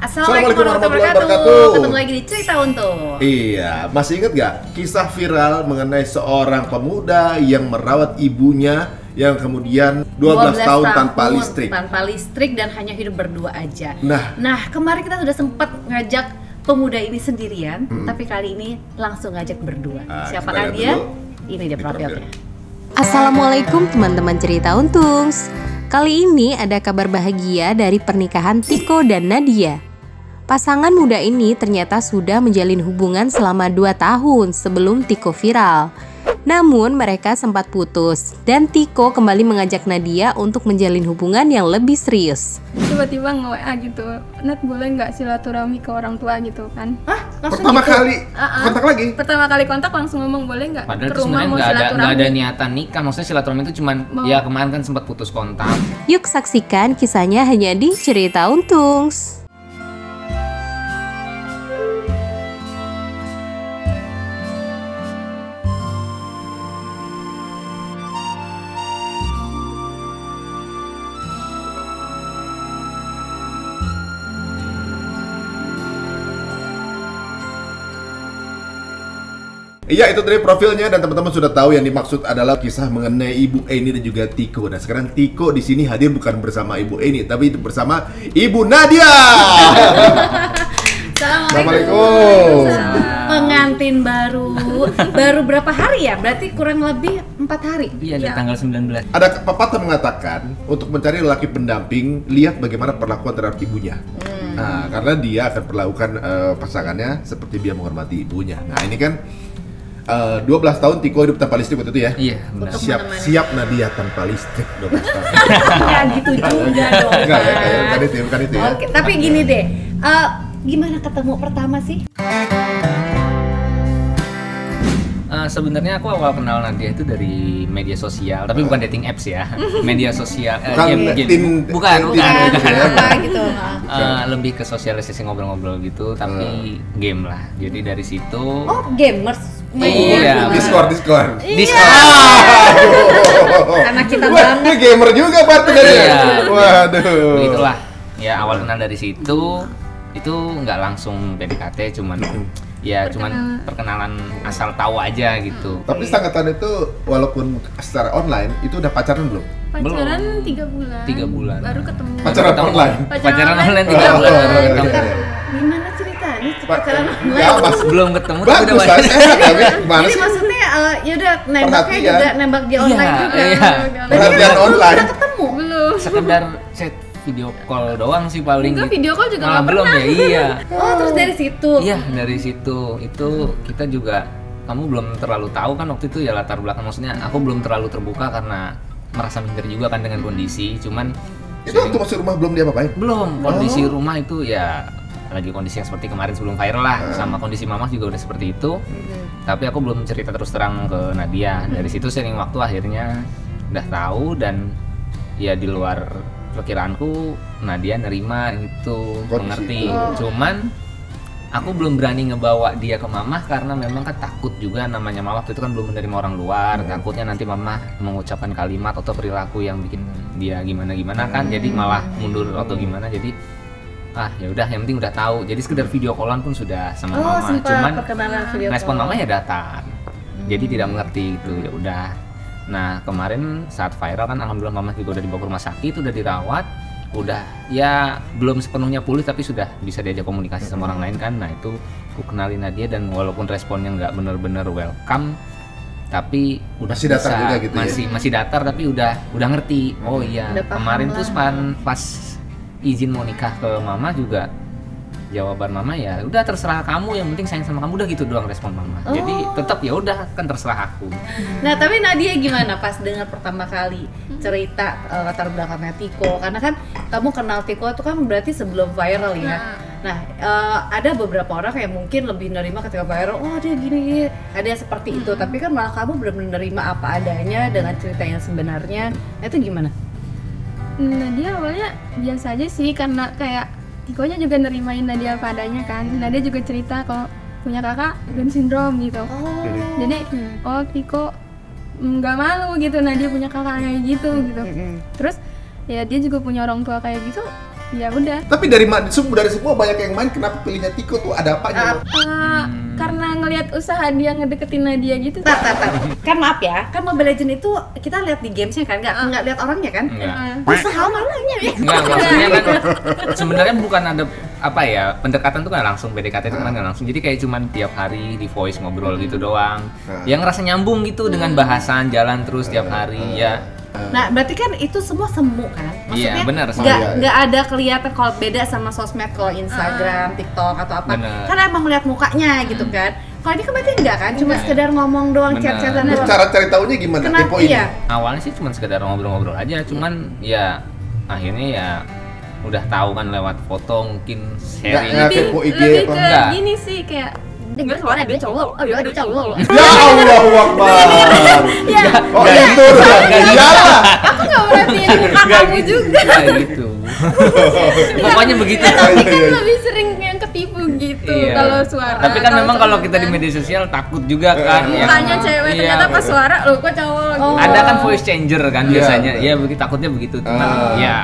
Assalamualaikum warahmatullahi wabarakatuh. Ketemu lagi di Cerita Untung. Iya, masih ingat gak kisah viral mengenai seorang pemuda yang merawat ibunya yang kemudian 12 tahun tanpa listrik. Tanpa listrik dan hanya hidup berdua aja. Nah, kemarin kita sudah sempat ngajak pemuda ini sendirian, tapi kali ini langsung ngajak berdua. Siapakah dia? Ini dia profilnya. Assalamualaikum teman-teman Cerita Untungs. Kali ini ada kabar bahagia dari pernikahan Tiko dan Nadia. Pasangan muda ini ternyata sudah menjalin hubungan selama 2 tahun sebelum Tiko viral. Namun mereka sempat putus dan Tiko kembali mengajak Nadia untuk menjalin hubungan yang lebih serius. Tiba-tiba nge-WA gitu, Nat boleh nggak silaturahmi ke orang tua gitu kan? pertama gitu? kali kontak lagi? Pertama kali kontak langsung ngomong boleh nggak Padahal ke itu rumah sebenarnya mau silaturahmi? nggak ada niatan nikah, maksudnya silaturahmi itu cuman ya kemarin kan sempat putus kontak. Yuk saksikan kisahnya hanya di Cerita Untungs. Iya, itu tadi profilnya dan teman-teman sudah tahu yang dimaksud adalah kisah mengenai Ibu Eni dan juga Tiko. Nah, sekarang Tiko di sini hadir bukan bersama Ibu Eni, tapi bersama Ibu Nadia. Assalamualaikum. Pengantin baru berapa hari ya? Berarti kurang lebih 4 hari. Iya, di tanggal 19. Ada pepatah mengatakan untuk mencari lelaki pendamping, lihat bagaimana perlakuan terhadap ibunya. Nah, karena dia akan perlakukan pasangannya seperti dia menghormati ibunya. Nah, ini kan 12 tahun Tiko hidup tanpa listrik waktu itu ya? Iya, benar. Siap Nadia tanpa listrik 12 tahun. Nggak gitu juga dong. Bukan itu ya. Oke, tapi gini deh, gimana ketemu pertama sih? Sebenarnya aku awal kenal Nadia itu dari media sosial, tapi bukan dating apps ya. Media sosial, Bukan bukan. Apa gitu. Lebih ke sosialisasi ngobrol-ngobrol gitu, tapi game lah. Jadi dari situ. Oh, gamers. Iya, Discord. Karena kita Wah, banget. dia gamer juga berarti dari. Iya. Waduh. Begitulah. Ya awal kenal dari situ, itu nggak langsung PDKT, cuman perkenalan asal tahu aja gitu. Tapi sangkatan itu walaupun secara online itu udah pacaran belum? Pacaran 3 bulan. 3 bulan. Baru ketemu. Pacaran online. Pacaran online 3 bulan baru ketemu. Gimana ceritanya pacaran Ya, online? Mas. Belum ketemu tapi udah Bagus lah, pacaran. sehat tapi gimana Jadi sih? maksudnya ya udah nembaknya Perhatian. juga nembak di online juga. Iya. Perhatian online. Udah ketemu. Belum. Sekedar chat video call doang sih paling. Enggak, gitu. video call juga Malah nggak belum pernah. ya, iya. Oh, terus dari situ. Iya, dari situ. Itu kita juga, kamu belum terlalu tahu kan waktu itu ya latar belakang, maksudnya aku belum terlalu terbuka karena merasa minder juga kan dengan kondisi. Cuman Itu waktu masuk rumah belum dia apa-apain? belum, kondisi rumah itu ya lagi kondisi yang seperti kemarin sebelum viral lah, sama kondisi mama juga udah seperti itu. Tapi aku belum cerita terus terang ke Nadia. Dari situ sering waktu akhirnya udah tahu, dan ya di luar perkiraanku Nadia nerima gitu, mengerti. Cuman aku belum berani ngebawa dia ke mama karena memang kan takut juga, namanya mama waktu itu kan belum menerima orang luar. Takutnya nanti mama mengucapkan kalimat atau perilaku yang bikin dia gimana kan, jadi malah mundur atau gimana. Jadi ya udah, yang penting udah tahu. Jadi sekedar video callan pun sudah sama mama. Cuman perkenalan video respon call. mama ya datar. Jadi tidak mengerti gitu, ya udah. Nah, kemarin saat viral kan alhamdulillah mama juga udah dibawa ke rumah sakit, udah dirawat. Udah ya belum sepenuhnya pulih tapi sudah bisa diajak komunikasi sama orang lain kan. Nah, itu aku kenalin Nadia, dan walaupun responnya nggak bener-bener welcome, tapi udah Masih datar bisa, juga gitu ya? masih datar tapi udah ngerti. Oh iya, Udah paham kemarin lah. tuh pas izin mau nikah ke mama juga jawaban mama ya udah terserah kamu, yang penting sayang sama kamu, udah gitu doang respon mama. Jadi tetap ya udah kan terserah aku. Nah, tapi Nadia gimana pas dengar pertama kali cerita latar belakangnya Tiko? Karena kan kamu kenal Tiko itu kan berarti sebelum viral ya. Nah, ada beberapa orang yang mungkin lebih nerima ketika viral, oh dia gini, ada yang seperti itu. Tapi kan malah kamu benar-benar nerima apa adanya dengan cerita yang sebenarnya. Nah, itu gimana? Nadia awalnya biasa aja sih, karena kayak Tikonya juga nerimain Nadia apa adanya kan. Nadia juga cerita kalau punya kakak Down syndrome gitu. Jadi Tiko nggak malu gitu Nadia punya kakak kayak gitu gitu. Terus ya dia juga punya orang tua kayak gitu, ya udah. Tapi dari semua banyak yang main, kenapa pilihnya Tiko tuh? Ada apanya? Karena ngelihat usaha dia ngedeketin Nadia gitu. Tar. Kan maaf ya, kan Mobile Legends itu kita lihat di gamesnya kan, nggak lihat orangnya kan? Enggak. Usaha mananya ya? Enggak, maksudnya kan sebenarnya bukan ada apa ya, pendekatan tuh kan langsung, PDKT itu kan nggak langsung. Jadi kayak cuman tiap hari di voice ngobrol gitu doang. Yang ngerasa nyambung gitu dengan bahasan, jalan terus tiap hari ya. Nah, berarti kan itu semua semu kan? Maksudnya Iya, benar, semu. nggak ada kelihatan kalau beda sama sosmed, kalau Instagram, TikTok atau apa. Benar. Kan emang lihat mukanya gitu kan. Kalau ini kan berarti enggak kan? Cuma sekedar ngomong doang, Benar. chat-chatan doang. Cara cari tahunya gimana? Kenapa? Kepoin. Iya. Awalnya sih cuma sekedar ngobrol-ngobrol aja, cuman ya akhirnya ya udah tahu kan lewat foto mungkin sharing. Nggak kepo IG Lebih apa? ke Enggak. gini sih kayak Dia suara dia cowok. Oh iya, dia cowok. Ya Allahu Akbar. Oh Nggak itu iyalah. aku nggak merhatiin muka kamu juga. Nggak gitu. Pokoknya begitu. Tapi kan Iya. lebih sering yang ketipu gitu Iya. kalau suara. Tapi kan memang kalau kita di cowok media sosial takut juga kan. ya. mukanya cewek Iya. ternyata pas suara lo kok cowok gitu. Ada kan voice changer kan Iya. biasanya. Ya begitu, takutnya begitu. Cuman ya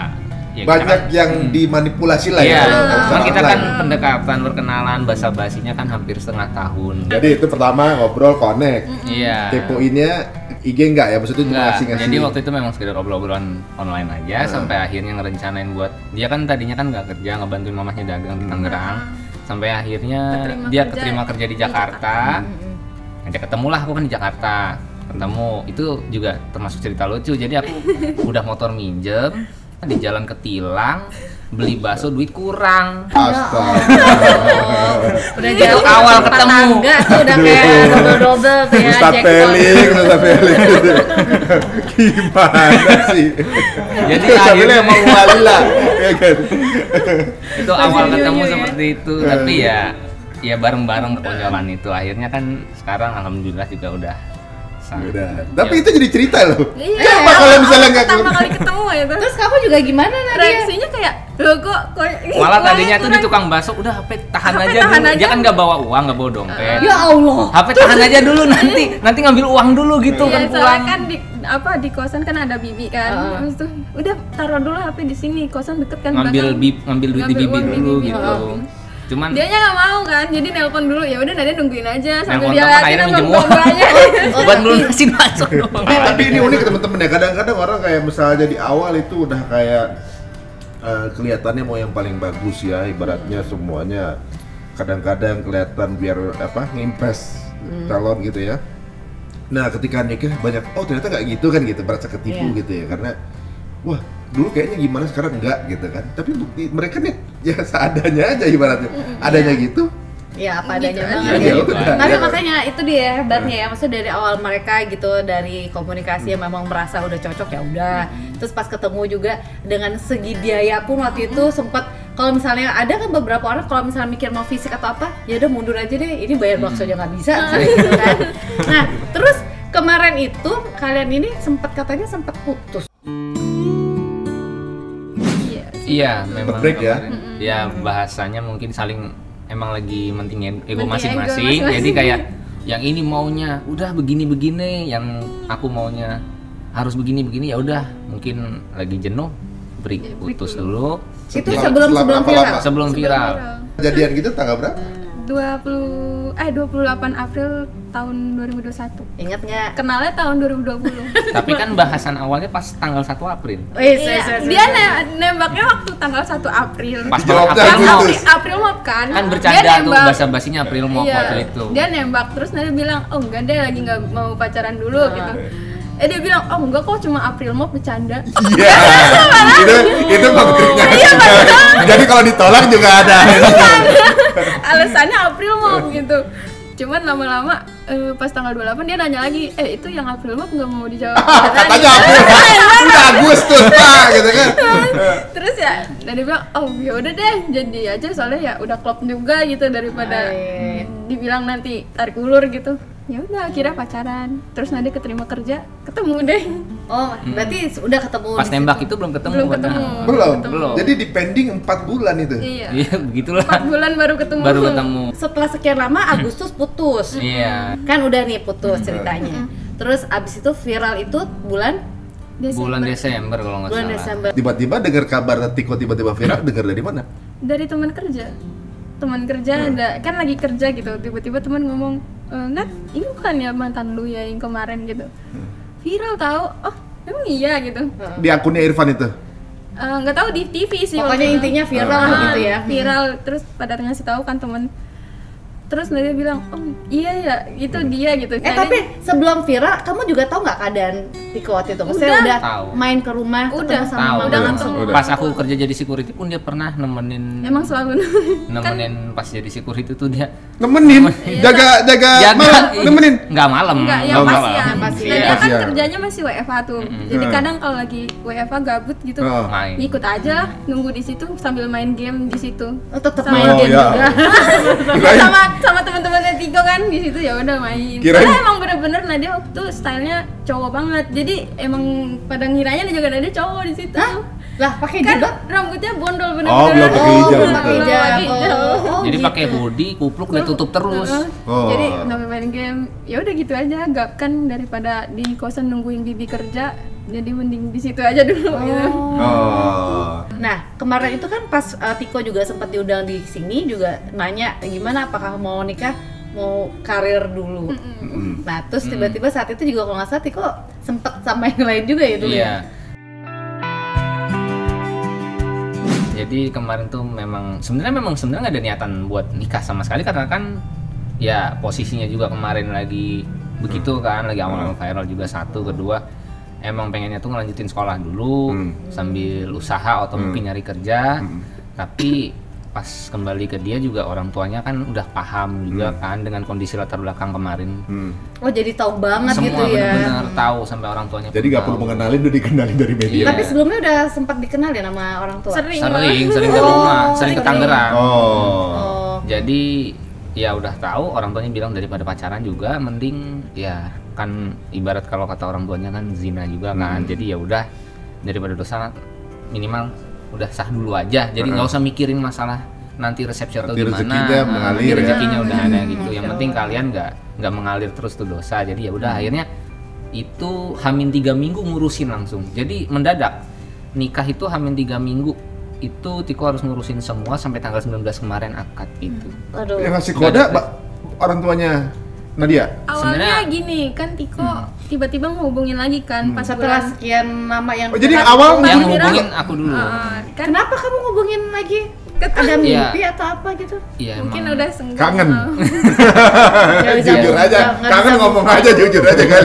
Banyak yang dimanipulasi lah Iya, ya. cuman kita kan Online. pendekatan, perkenalan, basa-basinya kan hampir setengah tahun. Jadi itu pertama ngobrol connect. Iya. Kepoinnya IG enggak ya? Maksudnya cuma Enggak, ngasih-ngasih. jadi waktu itu memang sekedar obrol-obrolan online aja sampai akhirnya ngerencanain buat dia kan tadinya kan nggak kerja, ngebantuin mamahnya dagang di Tangerang sampai akhirnya dia keterima kerja di Jakarta. Ngajak ketemulah aku kan di Jakarta, ketemu itu juga termasuk cerita lucu. Jadi aku udah motor minjem di jalan ketilang beli bakso, duit kurang. Astaga. Udah Itu jadi awal tempat ketemu. tangga tuh udah kayak double tuh ya. Ustaz jackpot. Peling. Gimana sih? Jadi Ustaz Peling akhirnya emang wali lah, ya kan? itu awal ketemu ya. seperti itu, tapi ya bareng-bareng konyolan itu akhirnya kan sekarang alhamdulillah juga udah Udah. Tapi itu jadi cerita loh. Iya, Coba kalau misalnya nggak pertama kali ketemu itu. Terus kamu juga gimana Nadia? Reaksinya kayak lo kok malah tadinya tuh di tukang bakso udah HP tahan HP aja tahan dulu. aja. Dia kan nggak bawa uang, nggak bawa dompet. Ya Allah. HP tahan aja dulu, nanti ngambil uang dulu gitu kan Iya, pulang. soalnya kan di kosan kan ada bibi kan. Terus tuh udah taruh dulu HP di sini, kosan deket kan ngambil belakang. ngambil duit di Ngambil bibi uang di dulu bibi gitu. dulu. Cuman Dianya nggak mau kan, jadi nelpon dulu. Ya udah Nadia nungguin aja sambil nelpon dia teman, akhirnya minjem uang. buat melunasin bakso doang. Tapi ini unik teman-teman ya. Kadang-kadang orang kayak misalnya di awal itu udah kayak kelihatannya mau yang paling bagus ya, ibaratnya semuanya. Kadang-kadang kelihatan biar ngimpress calon gitu ya. Nah ketika nikah banyak, oh ternyata nggak gitu kan gitu, merasa ketipu Iya. gitu ya, karena wah dulu kayaknya gimana sekarang enggak gitu kan. Tapi bukti mereka nih ya seadanya aja ibaratnya, adanya gitu. Ya apa Gitu adanya aja. banget. Ya gitu udah. aja. Tapi Ya. makanya itu dia hebatnya ya, maksudnya dari awal mereka gitu, dari komunikasi yang memang merasa udah cocok ya udah. Terus pas ketemu juga dengan segi biaya pun waktu itu sempat, kalau misalnya ada kan beberapa orang kalau misalnya mikir mau fisik atau apa, ya udah mundur aja deh, ini bayar bakso aja nggak bisa gitu kan. Nah terus kemarin itu kalian ini katanya sempat putus. Iya, memang break ya? kemarin. Ya bahasanya mungkin saling emang lagi mentingin ego Mentingin ego masing-masing. masing-masing. Jadi kayak yang ini maunya udah begini-begini, yang aku maunya harus begini-begini, ya udah mungkin lagi jenuh, putus dulu. Itu Setelah- sebelum setelah berapa viral. lama? Sebelum viral. Kejadian gitu tanggal berapa? 28 April tahun 2021. Ingat nggak? Kenalnya tahun 2020. Tapi kan bahasan awalnya pas tanggal 1 April. Iya, dia nembaknya waktu tanggal 1 April. Pas Jawabnya April gitu. Mop. April Mop kan. Kan Dia bercanda tuh nembak. basa-basinya April Mop Iya, waktu itu. dia nembak terus Nadia bilang, oh enggak deh lagi nggak mau pacaran dulu gitu. Dia bilang, oh enggak kok cuma April Mop bercanda. Iya. itu konkretnya. Jadi kalau ditolak juga ada. Alasannya April Mop gitu. Cuman lama-lama pas tanggal 28 dia nanya lagi, itu yang April Mop nggak mau dijawab. Katanya April. Udah Agustus Pak gitu kan. Terus ya, dan dia bilang, oh yaudah deh jadi aja soalnya ya udah klop juga gitu daripada dibilang nanti tarik ulur gitu. Ya udah akhirnya pacaran. Terus nanti keterima kerja, ketemu deh. Oh, berarti udah ketemu. Pas di nembak situ. itu belum ketemu. Belum Nah, ketemu. Belum. Jadi dipending 4 bulan itu. Iya. Iya, begitulah. 4 bulan baru ketemu. Baru ketemu. Setelah sekian lama Agustus putus. Iya. Kan udah nih putus ceritanya. Terus abis itu viral itu bulan bulan Desember kalau nggak Bulan salah. Desember. Tiba-tiba dengar kabar Tiko tiba-tiba viral, dengar dari mana? Dari teman kerja ada kan lagi kerja gitu, tiba-tiba teman ngomong, Nat, ini bukan ya mantan lu ya yang kemarin gitu, viral tahu. Oh emang iya gitu. Di akunnya Irfan itu. Nggak tahu di TV sih Pokoknya waktu itu. intinya viral lah gitu ya. Viral, terus pada ngasih tahu kan teman, terus dia bilang, oh iya ya itu dia gitu. Tapi sebelum viral, kamu juga tahu nggak keadaan Tiko waktu itu? Maksudnya udah Tahu. main ke rumah, Udah. ketemu sama Tahu, mama udah udah. langsung. Pas aku kerja jadi security pun dia pernah nemenin emang selalu pas jadi security tuh dia Nemenin, Iya, jaga malam, nemenin. nggak malam. enggak ya Oh, pas enggak ya. lah. Pas Nah, ya. dia kan Pas ya. kerjanya masih WFH tuh. Jadi kadang kalau lagi WFH gabut gitu, Oh. Main. ikut aja lah, nunggu di situ sambil main game di situ. Oh, tetap Sama- main Oh, game ya. juga. Kirain, sama teman-temannya Tiko kan di situ ya udah main. Kirain- Karena emang bener-bener Nadia waktu stylenya cowok banget. Jadi emang pada ngiranya juga Nadia cowok di situ. Lah, pakai Kan jilbab. rambutnya bondol Oh, bener-bener. belum pakai hijab. belum pakai betul. hijab. Pakai hijab. Oh, Jadi gitu. pakai hoodie, kupluk udah tutup terus. Oh. Jadi sambil main game, ya udah gitu aja. Gak kan daripada di kosan nungguin bibi kerja, jadi mending di situ aja dulu. Gitu. Oh. Nah, kemarin itu kan pas Tiko juga sempat diundang di sini juga nanya gimana apakah mau nikah, mau karir dulu. Nah, terus tiba-tiba saat itu juga kalau nggak salah Tiko sempet sama yang lain juga ya dulu. Iya. Jadi kemarin tuh memang sebenarnya nggak ada niatan buat nikah sama sekali karena kan ya posisinya juga kemarin lagi begitu kan, lagi awal-awal viral juga. Satu, kedua emang pengennya tuh ngelanjutin sekolah dulu sambil usaha atau mungkin nyari kerja. Tapi pas kembali ke dia juga orang tuanya kan udah paham juga kan dengan kondisi latar belakang kemarin. Oh, jadi tahu banget Semua gitu ya. benar-benar tahu sampai orang tuanya. Jadi pun nggak perlu tahu. mengenalin, udah dikenalin dari media. Iya. Tapi sebelumnya udah sempat dikenalin sama orang tua. Sering Sering ke rumah, sering ke Tangerang. Oh. Oh, Jadi ya udah tahu, orang tuanya bilang daripada pacaran juga mending ya kan, ibarat kalau kata orang tuanya kan zina juga kan. Jadi ya udah daripada dosa minimal udah sah dulu aja. Jadi nggak usah mikirin masalah nanti resepsi atau Nanti gimana. rezekinya mengalir Nanti ya. rezekinya udah ada gitu. Yang penting kalian nggak mengalir terus tuh dosa. Jadi ya udah akhirnya itu Hamin 3 minggu ngurusin langsung. Jadi mendadak nikah itu Hamin 3 minggu itu Tiko harus ngurusin semua sampai tanggal 19 kemarin akad itu. aduh. Yang ngasih kode orang tuanya Nadia. Awalnya Sebenarnya- gini kan Tiko tiba-tiba ngehubungin lagi kan pas Setelah bulan. sekian lama yang Oh, jadi viral, awal Pas Yang viral, ngubungin aku dulu. kan kenapa kamu ngubungin lagi? Ada mimpi atau apa gitu? Iya mungkin emang. udah senggang. Kangen. Nggak bisa Jujur move- aja, nggak kangen bisa ngomong aja, jujur aja kan.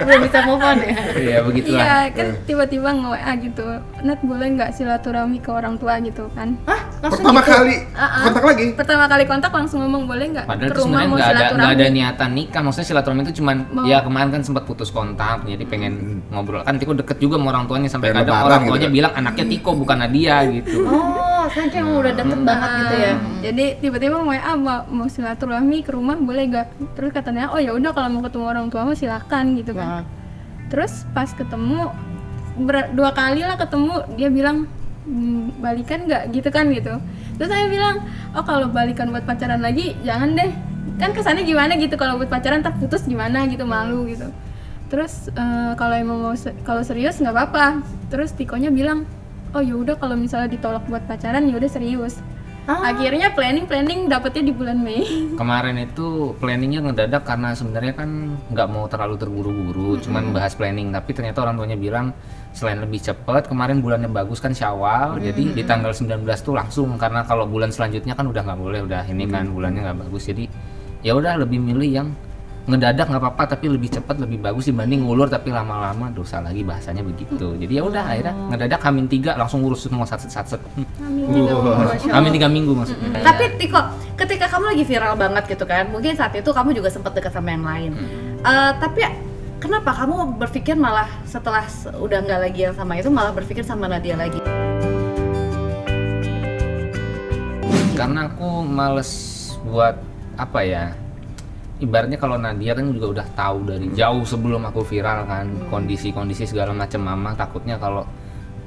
belum bisa move on ya. Iya begitulah. Iya kan tiba-tiba nge-WA gitu, Nat boleh nggak silaturahmi ke orang tua gitu kan. Hah? Langsung Pertama gitu? kali kontak lagi. Pertama kali kontak langsung ngomong boleh nggak Padahal ke itu rumah sebenarnya mau nggak ada silaturahmi. niatan nikah. Maksudnya silaturahmi itu cuman ya kemarin kan sempat putus kontak, jadi pengen ngobrol. Kan Tiko deket juga sama orang tuanya sampai Pengen kadang lebaran orang gitu tuanya kan. bilang anaknya Tiko bukan Nadia gitu. Oh, saking udah deket banget gitu ya. Jadi tiba-tiba WA mau silaturahmi ke rumah boleh gak? Terus katanya oh ya udah kalau mau ketemu orang tua mah silakan gitu kan. Terus pas ketemu 2 kali lah ketemu dia bilang balikan nggak gitu kan gitu. Terus saya bilang oh kalau balikan buat pacaran lagi jangan deh. Kan kesannya gimana gitu kalau buat pacaran tak putus gimana gitu malu gitu. Terus kalau emang mau kalau serius nggak apa-apa. Terus Tikonya bilang oh ya udah kalau misalnya ditolak buat pacaran ya udah serius. Akhirnya planning dapetnya di bulan Mei. Kemarin itu planningnya ngedadak karena sebenarnya kan nggak mau terlalu terburu-buru, cuman bahas planning. Tapi ternyata orang tuanya bilang selain lebih cepat, kemarin bulannya bagus kan Syawal, jadi di tanggal 19 tuh langsung. Karena kalau bulan selanjutnya kan udah nggak boleh, udah ini kan bulannya nggak bagus. Jadi ya udah lebih milih yang ngedadak nggak apa-apa tapi lebih cepat lebih bagus dibanding ngulur tapi lama-lama dosa lagi, bahasanya begitu. Jadi ya udah akhirnya ngedadak Hamin 3 langsung ngurus semua satset. Hamin 3 minggu maksudnya. Tapi Tiko, ketika kamu lagi viral banget gitu kan, mungkin saat itu kamu juga sempat dekat sama yang lain. Tapi kenapa kamu berpikir malah setelah udah nggak lagi yang sama itu malah berpikir sama Nadia lagi? Karena aku males buat apa ya, ibaratnya kalau Nadia kan juga udah tahu dari jauh sebelum aku viral kan kondisi-kondisi segala macam. Mama takutnya kalau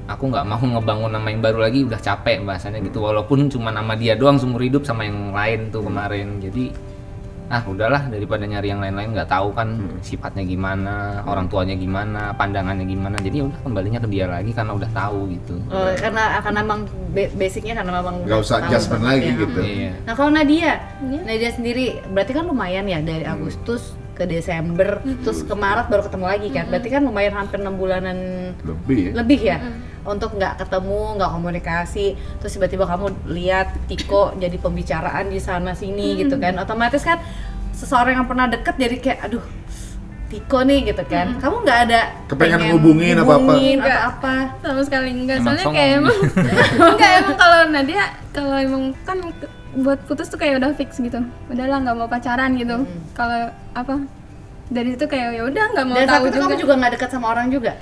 aku nggak mau ngebangun nama yang baru lagi udah capek bahasanya gitu, walaupun cuma nama dia doang seumur hidup sama yang lain tuh kemarin. Jadi udahlah daripada nyari yang lain-lain, nggak tahu kan sifatnya gimana, orang tuanya gimana, pandangannya gimana, jadi udah kembalinya ke dia lagi karena udah tahu gitu. Karena akan emang basicnya karena memang nggak usah tahu adjustment banget lagi ya. gitu. Iya. Nah kalau Nadia sendiri berarti kan lumayan ya dari Agustus ke Desember, terus ke Maret baru ketemu lagi kan, berarti kan lumayan hampir 6 bulanan Lebih ya. untuk nggak ketemu, nggak komunikasi, terus tiba-tiba kamu lihat Tiko jadi pembicaraan di sana sini gitu kan, otomatis kan seseorang yang pernah deket jadi kayak aduh Tiko nih gitu kan, kamu nggak ada Kepengen pengen ngehubungin apa-apa? atau apa? Sama sekali enggak, Emang soalnya songong. kayak emang enggak, emang kalau Nadia kalau emang kan buat putus tuh kayak udah fix gitu, udahlah nggak mau pacaran gitu. Kalau apa dari situ kayak ya udah nggak mau Dan saat tahu itu kamu juga nggak dekat sama orang juga?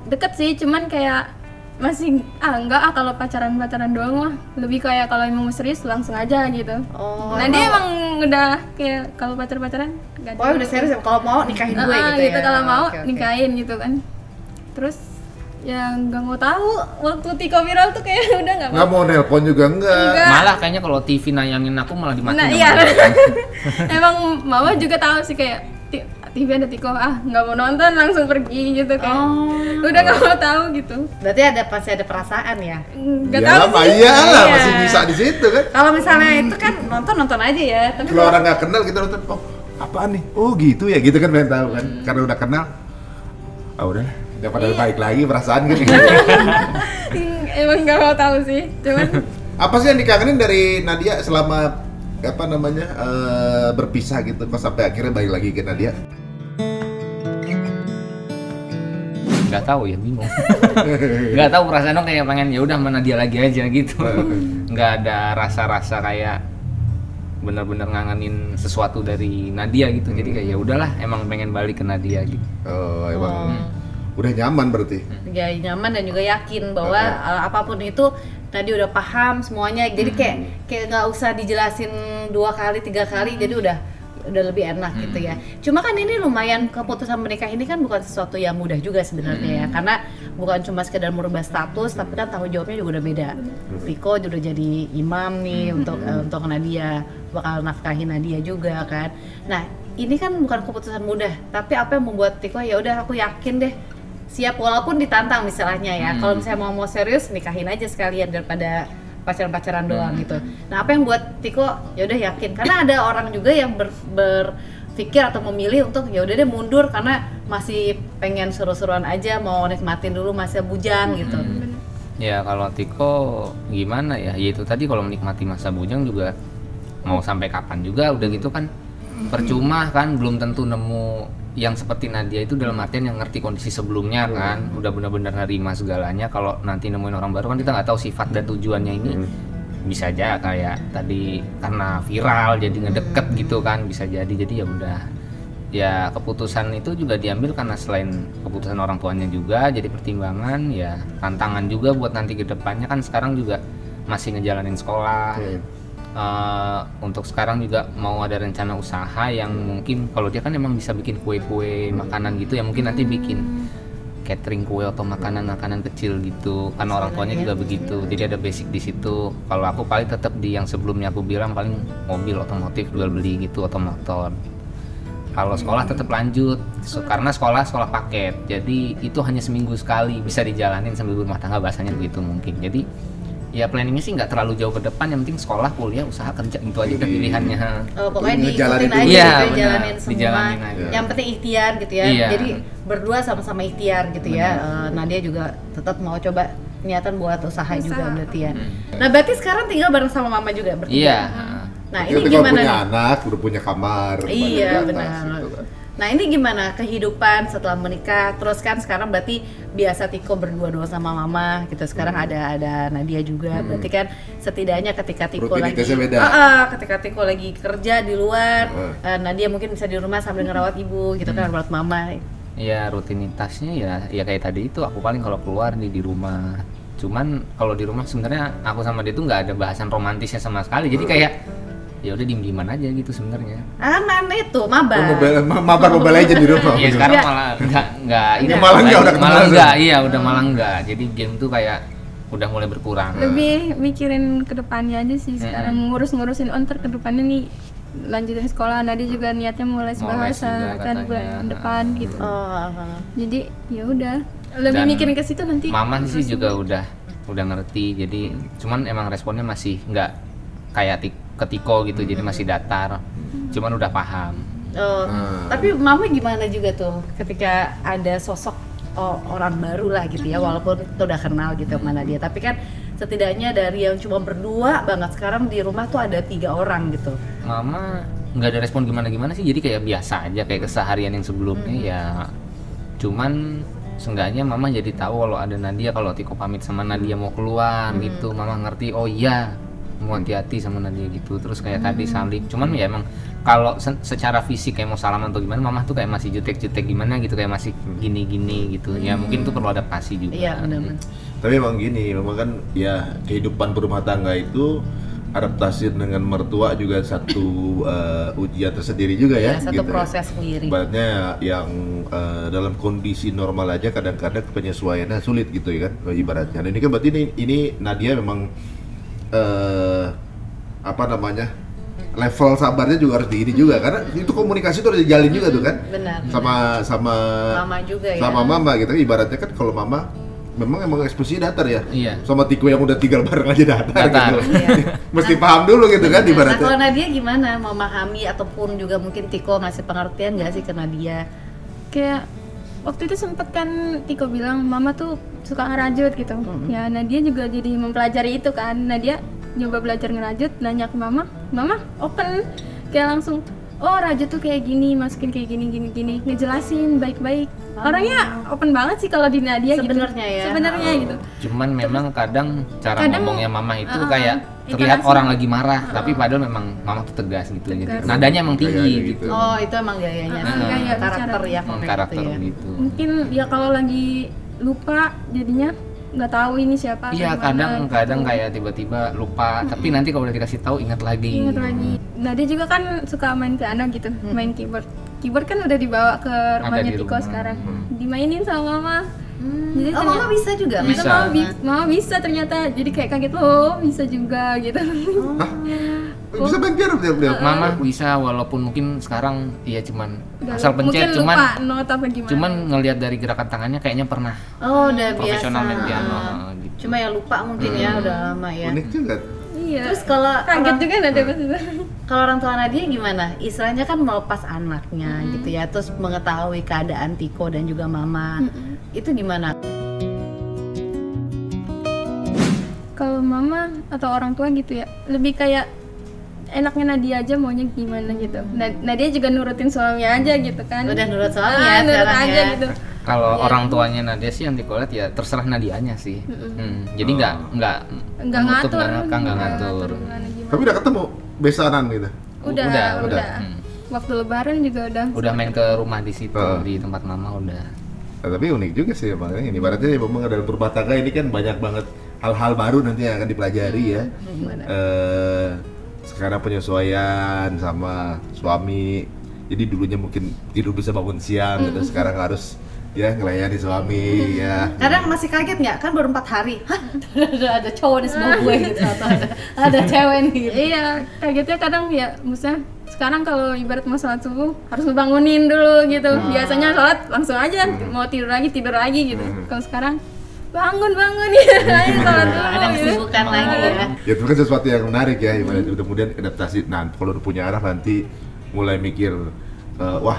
Deket sih, cuman kayak masih enggak kalau pacaran doang mah, lebih kayak kalau emang mau serius langsung aja gitu. Oh, Nah dia emang udah kayak kalau pacaran nggak ada. Oh udah serius ya, kalau mau nikahin gue gitu ya? Kalau mau Oke. nikahin gitu kan. Terus ya nggak mau tahu waktu Tiko viral tuh kayak udah nggak Nggak mau nelpon juga enggak. Malah kayaknya kalau TV nayangin aku malah dimatiin. Nah sama iya, dia. emang mama juga tahu sih kayak TV ada Tiko, nggak mau nonton langsung pergi gitu kan. Udah nggak mau tahu gitu. Berarti pasti ada perasaan ya? Nggak Ya tahu lah, sih. iya lah, Iya. masih bisa di situ kan. Kalau misalnya itu kan nonton aja ya, tapi Kalau orang nggak kenal kita nonton, oh apaan nih? Oh gitu ya, gitu kan pengen tahu kan. Karena udah kenal, udah daripada baik lagi perasaan kan. Emang nggak mau tahu sih, cuman Apa sih yang dikangenin dari Nadia selama apa namanya berpisah gitu, kok sampai akhirnya balik lagi ke Nadia? Nggak tahu ya, bingung. Nggak tahu perasaan dong, kayak pengen ya udah mana dia lagi aja gitu. Nggak ada rasa-rasa kayak bener-bener ngangenin sesuatu dari Nadia gitu. Jadi kayak ya udahlah, emang pengen balik ke Nadia gitu. Oh, emang udah nyaman berarti. ya nyaman dan juga yakin bahwa apapun itu tadi udah paham semuanya. Jadi kayak nggak usah dijelasin 2 kali 3 kali, jadi udah lebih enak gitu ya. Cuma kan ini lumayan, keputusan menikah ini kan bukan sesuatu yang mudah juga sebenarnya ya, karena bukan cuma sekedar merubah status, tapi kan tanggung jawabnya juga udah beda. Tiko udah jadi imam nih untuk Nadia, bakal nafkahin Nadia juga kan. Nah ini kan bukan keputusan mudah, tapi apa yang membuat Tiko ya udah aku yakin deh siap walaupun ditantang misalnya ya. Kalau misalnya mau serius nikahin aja sekalian daripada pacaran-pacaran doang gitu. Nah, apa yang buat Tiko ya udah yakin? Karena ada orang juga yang berpikir atau memilih untuk ya udah deh mundur karena masih pengen seru-seruan aja, mau nikmatin dulu masa bujang gitu. Ya kalau Tiko gimana ya? Ya itu tadi, kalau menikmati masa bujang juga mau sampai kapan juga udah gitu kan percuma kan, belum tentu nemu yang seperti Nadia itu, dalam artian yang ngerti kondisi sebelumnya kan, udah benar-benar nerima segalanya. Kalau nanti nemuin orang baru kan kita nggak tahu sifat dan tujuannya ini. Bisa aja kayak tadi karena viral jadi ngedeket gitu kan, bisa jadi ya udah. Ya keputusan itu juga diambil karena selain keputusan orang tuanya juga jadi pertimbangan, ya tantangan juga buat nanti ke depannya kan. Sekarang juga masih ngejalanin sekolah. Untuk sekarang juga mau ada rencana usaha yang mungkin kalau dia kan emang bisa bikin kue-kue makanan gitu ya, mungkin nanti bikin catering kue atau makanan-makanan kecil gitu karena orang tuanya juga begitu, jadi ada basic di situ. Kalau aku paling tetap di yang sebelumnya aku bilang, paling mobil otomotif jual beli gitu atau motor. Kalau sekolah tetap lanjut karena sekolah paket, jadi itu hanya seminggu sekali, bisa dijalanin sambil berumah tangga, bahasanya begitu mungkin. Jadi ya planningnya sih nggak terlalu jauh ke depan, yang penting sekolah, kuliah, usaha, kerja gitu aja udah pilihannya. Pokoknya Ngejalanin diikutin aja dulu. gitu, Iya, benar. jalanin semua. Dijalanin aja. Yang penting ikhtiar gitu ya. Iya. Jadi berdua sama-sama ikhtiar gitu ya. Nadia juga tetap mau coba niatan buat usaha juga berarti ya. Nah berarti sekarang tinggal bareng sama mama juga berarti. Iya. Nah Kita ini kalau gimana punya nih? anak, udah punya kamar, Iya di atas, benar. gitu kan. Nah ini gimana kehidupan setelah menikah? Terus kan sekarang berarti biasa Tiko berdua-dua sama mama gitu. Sekarang ada Nadia juga. Berarti kan setidaknya ketika Tiko lagi Rutinitasnya beda. ketika Tiko lagi kerja di luar, Nadia mungkin bisa di rumah sambil ngerawat ibu gitu kan, ngerawat mama. Ya rutinitasnya ya kayak tadi itu, aku paling kalau keluar di rumah. Cuman kalau di rumah sebenarnya aku sama dia tuh nggak ada bahasan romantisnya sama sekali. Jadi kayak ya udah diem-dieman aja gitu sebenarnya. Mana itu mabar. Mabar Mobile Legends di rumah. Iya sekarang Enggak. malah enggak ini Malah enggak, udah malah kenal enggak, iya udah malah enggak. Jadi game tuh kayak udah mulai berkurang. lebih mikirin ke depannya aja sih sekarang, ngurusin ntar ke depannya nih lanjutin sekolah. Nadia juga niatnya mulai Mau les bahasa juga kan katanya. bulan depan gitu. Oh, Jadi ya udah lebih Dan mikirin ke situ nanti. Mama sih juga udah ngerti, jadi cuman emang responnya masih nggak kayak ke Tiko gitu, jadi masih datar, cuman udah paham. Oh, tapi mama gimana juga tuh ketika ada sosok orang baru lah gitu ya, walaupun itu udah kenal gitu sama Nadia, tapi kan setidaknya dari yang cuma berdua banget sekarang di rumah tuh ada 3 orang gitu. Mama nggak ada respon gimana sih, jadi kayak biasa aja kayak keseharian yang sebelumnya ya, cuman seenggaknya Mama jadi tahu kalau ada Nadia, kalau Tiko pamit sama Nadia mau keluar gitu, Mama ngerti, oh iya mau hati-hati sama Nadia gitu. Terus kayak tadi salim, cuman ya emang kalau secara fisik kayak mau salaman atau gimana, Mama tuh kayak masih jutek-jutek gimana gitu, kayak masih gini-gini gitu. Ya mungkin itu perlu adaptasi juga. Iya benar-benar. Tapi emang gini, memang kan ya kehidupan berumah tangga itu adaptasi dengan mertua juga satu ujian tersendiri juga ya. Satu proses sendiri. Ibaratnya yang dalam kondisi normal aja kadang-kadang penyesuaiannya sulit gitu ya kan, ibaratnya. Dan ini kan berarti ini Nadia memang apa namanya, level sabarnya juga harus diini juga, karena itu komunikasi itu harus dijalin juga tuh kan. Benar. Sama Mama juga ya. sama mama gitu. Ibaratnya kan kalau mama memang ekspresinya datar ya. Iya. Sama Tiko yang udah tinggal bareng aja datar. Gitu. Iya. Mesti paham dulu gitu kan Nah, ibaratnya. kalau Nadia gimana? Memahami ataupun juga mungkin Tiko ngasih pengertian nggak sih ke Nadia? Kayak waktu itu sempet kan Tiko bilang Mama tuh suka ngerajut gitu. Ya Nadia juga jadi mempelajari itu kan. Nadia nyoba belajar ngerajut, nanya ke Mama open, kayak langsung, oh rajut tuh kayak gini, masukin kayak gini, ngejelasin baik-baik. Orangnya open banget sih kalau di Nadia Sebenarnya gitu. ya. Sebenarnya gitu. Cuman memang kadang cara kadang, ngomongnya Mama itu kayak terlihat intonasi. orang lagi marah, tapi padahal memang Mama tuh tegas gitu. Tegas. Nadanya emang tinggi Gayanya gitu. gitu. Oh itu emang gayanya, Gaya karakter bicara. ya, kalau kayak Karakter gitu ya. gitu. Mungkin ya kalau lagi lupa jadinya nggak tahu ini siapa. Iya, atau gimana, kadang gitu. kayak tiba-tiba lupa, tapi nanti kalau udah dikasih tahu ingat lagi. Ingat lagi. Nadia juga kan suka main piano gitu, main keyboard. Keyboard kan udah dibawa ke rumahnya di Tiko rumah. sekarang. Dimainin sama Mama. Jadi Oh mama bisa juga? Bisa. Mama bisa ternyata. Jadi kayak kaget loh, bisa juga gitu. Bisa main piano dia. Mama bisa, walaupun mungkin sekarang ya cuman Udah asal pencet, mungkin cuman lupa not apa gimana. cuman ngelihat dari gerakan tangannya kayaknya pernah Oh udah biasa. profesional main piano gitu. Cuma ya lupa mungkin ya, udah lama ya. Unik juga. iya. Terus kalau kaget juga Nadia pas itu. kalau orang tua Nadia gimana? Istilahnya kan melepas anaknya gitu ya, terus mengetahui keadaan Tiko dan juga Mama. Itu gimana? Kalau Mama atau orang tua gitu ya, lebih kayak enaknya Nadia aja maunya gimana gitu. Nadia juga nurutin suami aja gitu kan. Udah nurut suami ya nurut sekarang aja ya. gitu. Kalau orang tuanya Nadia sih yang Tiko lihat ya terserah Nadianya sih. Jadi nggak Nggak menutup, ngatur, nggak ngatur. gimana. Tapi udah ketemu besanan gitu. Udah. Udah. Waktu lebaran juga udah. Udah main ke rumah di situ, di tempat Mama udah. Nah, tapi unik juga sih emang ini. Ibaratnya memang dalam berumah tangga ini kan banyak banget hal-hal baru nanti yang akan dipelajari ya. Sekarang penyesuaian sama suami. Jadi dulunya mungkin tidur bisa bangun siang gitu. Sekarang harus ya ngelayani suami ya. Kadang masih kaget nggak? Kan baru 4 hari. Hah? ada cowok di sebelah gue gitu atau ada cewek nih gitu. Iya, kagetnya kadang ya, maksudnya sekarang kalau ibarat mau sholat subuh harus ngebangunin dulu gitu. Biasanya sholat langsung aja, mau tidur lagi gitu. Kalau sekarang bangun ya, ayo sholat dulu. Ada gitu. kesibukan lagi ya. Ya itu kan sesuatu yang menarik ya. Ibaratnya kemudian adaptasi. Nah kalau udah punya anak nanti mulai mikir, wah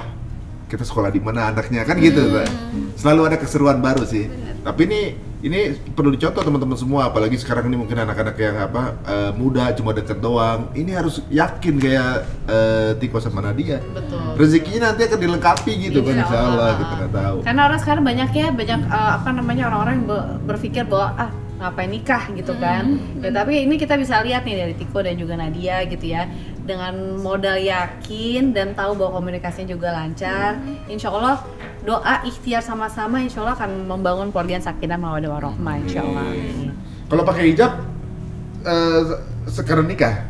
kita sekolah di mana anaknya kan gitu. Selalu ada keseruan baru sih. Tapi ini perlu dicontoh teman-teman semua, apalagi sekarang ini mungkin anak-anak yang muda cuma deket doang. Ini harus yakin kayak Tiko sama Nadia. Betul. Rezekinya nanti akan dilengkapi gitu kan, insya Allah kita nggak tahu. Karena orang sekarang banyak orang-orang yang berpikir bahwa ngapain nikah gitu kan. Ya, tapi ini kita bisa lihat nih dari Tiko dan juga Nadia gitu ya, dengan modal yakin dan tahu bahwa komunikasinya juga lancar. Insya Allah doa ikhtiar sama-sama, insya Allah akan membangun keluarga yang sakinah mawaddah warahmah, insya Allah. Kalau pakai hijab sekarang nikah?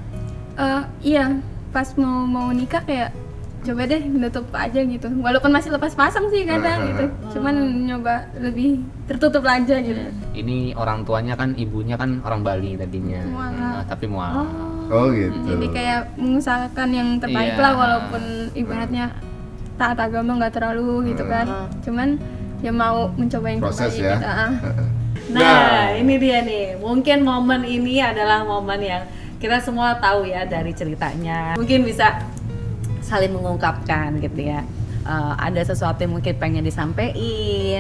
Iya, pas mau nikah kayak coba deh menutup aja gitu. Walaupun masih lepas pasang sih kadang gitu. Cuman nyoba lebih tertutup aja gitu. Ini orang tuanya kan, ibunya kan orang Bali tadinya. Mualaf. Tapi mualaf. Oh gitu. Jadi kayak mengusahakan yang terbaik Iya. lah, walaupun ibaratnya taat agama nggak terlalu gitu kan. Cuman ya mau mencoba yang Proses terbaik ya. gitu. Nah, ini dia nih. Mungkin momen ini adalah momen yang kita semua tahu ya dari ceritanya. Mungkin bisa saling mengungkapkan gitu ya. Ada sesuatu yang mungkin pengen disampaikan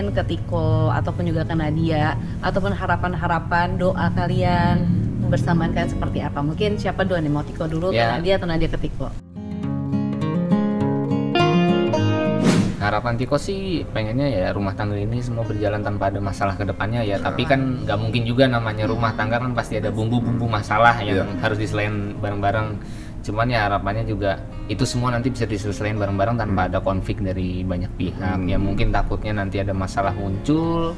ke Tiko ataupun juga ke Nadia, ataupun harapan-harapan doa kalian bersamaan kan seperti apa? Mungkin siapa dulu nih, mau Tiko dulu ke Ya. Nadia atau Nadia ke Tiko? Harapan Tiko sih pengennya ya rumah tangga ini semua berjalan tanpa ada masalah ke depannya ya. Tapi kan nggak mungkin juga, namanya rumah tangga kan pasti ada bumbu-bumbu masalah yang harus diselesain bareng-bareng. Cuman ya harapannya juga itu semua nanti bisa diselesaikan bareng-bareng tanpa ada konflik dari banyak pihak. Ya mungkin takutnya nanti ada masalah muncul,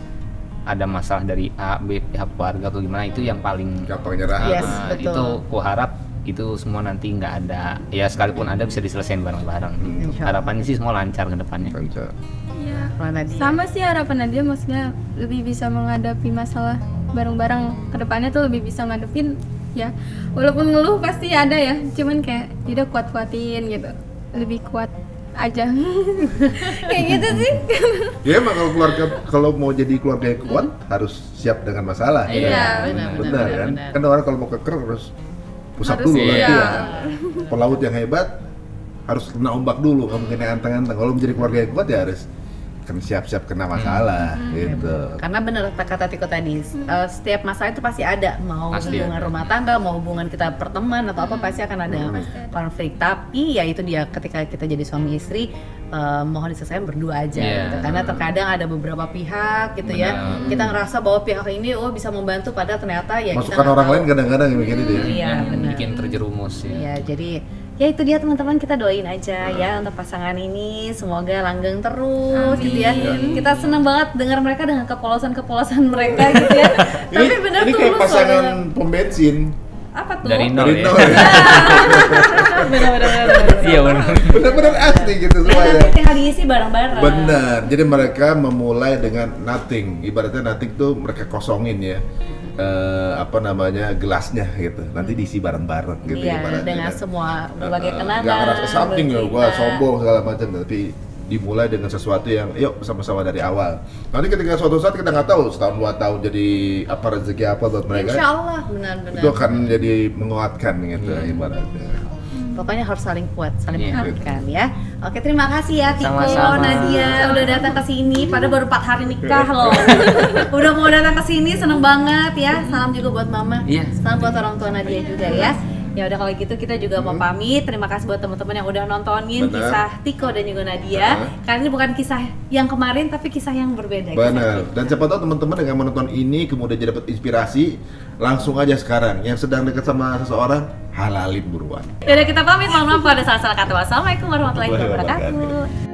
ada masalah dari A, B, pihak keluarga atau gimana, itu yang paling Gampang nyerah. Yes. Nah, betul. itu ku harap itu semua nanti nggak ada, ya sekalipun ada bisa diselesaikan bareng-bareng. Insya Allah. Harapannya sih semua lancar ke depannya. Lancar. Iya. Kalau Nadia? Sama sih harapan Nadia, maksudnya lebih bisa menghadapi masalah bareng-bareng, kedepannya tuh lebih bisa ngadepin ya, walaupun ngeluh pasti ada ya, cuman kayak udah kuat-kuatin gitu, lebih kuat aja. Kayak gitu sih. Ya emang kalau mau jadi keluarga yang kuat harus siap dengan masalah. Iya, Benar kan? Kan orang kalau mau keker harus pusat Harus dulu iya. nanti ya. Pelaut yang hebat harus kena ombak dulu, kamu kena anteng-anteng. Kalau menjadi keluarga yang kuat ya harus kan siap-siap kena masalah gitu. Karena bener kata Tiko tadi, setiap masalah itu pasti ada, mau Pasti hubungan ada. rumah tangga, mau hubungan kita perteman atau apa, pasti akan ada konflik. Tapi ya itu dia, ketika kita jadi suami istri, mohon diselesaikan berdua aja Iya. gitu. Karena terkadang ada beberapa pihak gitu ya, Benar. kita ngerasa bahwa pihak ini bisa membantu, padahal ternyata ya kita Masukkan nggak orang tahu. lain kadang-kadang yang bikin itu ya. Iya, Yang benar. bikin terjerumus ya. Ya, jadi ya itu dia teman-teman, kita doain aja ya untuk pasangan ini, semoga langgeng terus gitu ya. Kita seneng banget dengar mereka dengan kepolosan-kepolosan mereka gitu ya. Tapi benar ini tuh kayak lu pasangan soalnya- pom bensin. apa tuh? Dari nol Dari ya. nol ya. Benar-benar. Iya benar. Benar-benar asli gitu Ya, semuanya. tapi tinggal diisi bareng-bareng. Benar. Jadi mereka memulai dengan nothing. Ibaratnya nothing tuh mereka kosongin ya. Apa namanya, gelasnya gitu. Nanti diisi bareng-bareng gitu Iya, ibaratnya dengan kan. semua berbagai kenangan. Nggak ngerasa something ya, gua bercerita. sombong segala macam, tapi dimulai dengan sesuatu yang yuk sama-sama dari awal. Nanti ketika suatu saat kita nggak tahu setahun 2 tahun jadi apa, rezeki apa buat mereka, Insya Allah, benar-benar. itu akan jadi menguatkan gitu ibaratnya. Pokoknya harus saling kuat, saling Iya. menguatkan ya. Oke, terima kasih ya Tiko, Sama-sama. Nadia udah datang ke sini. Padahal baru 4 hari nikah loh. Udah mau datang ke sini, seneng banget ya. Salam juga buat Mama. Iya. Salam buat orang tua Nadia juga ya. Ya udah, kalau gitu kita juga mau pamit. Terima kasih buat teman-teman yang udah nontonin Benar. kisah Tiko dan juga Nadia. Karena ini bukan kisah yang kemarin, tapi kisah yang berbeda. Kisah Benar. cinta. Dan siapa tahu teman-teman dengan menonton ini kemudian jadi dapat inspirasi, langsung aja sekarang yang sedang dekat sama seseorang, halalin buruan. Ya udah, kita pamit. Mohon maaf kalau ada salah-salah kata. Wassalamualaikum warahmatullahi Warahmatullahi wabarakatuh.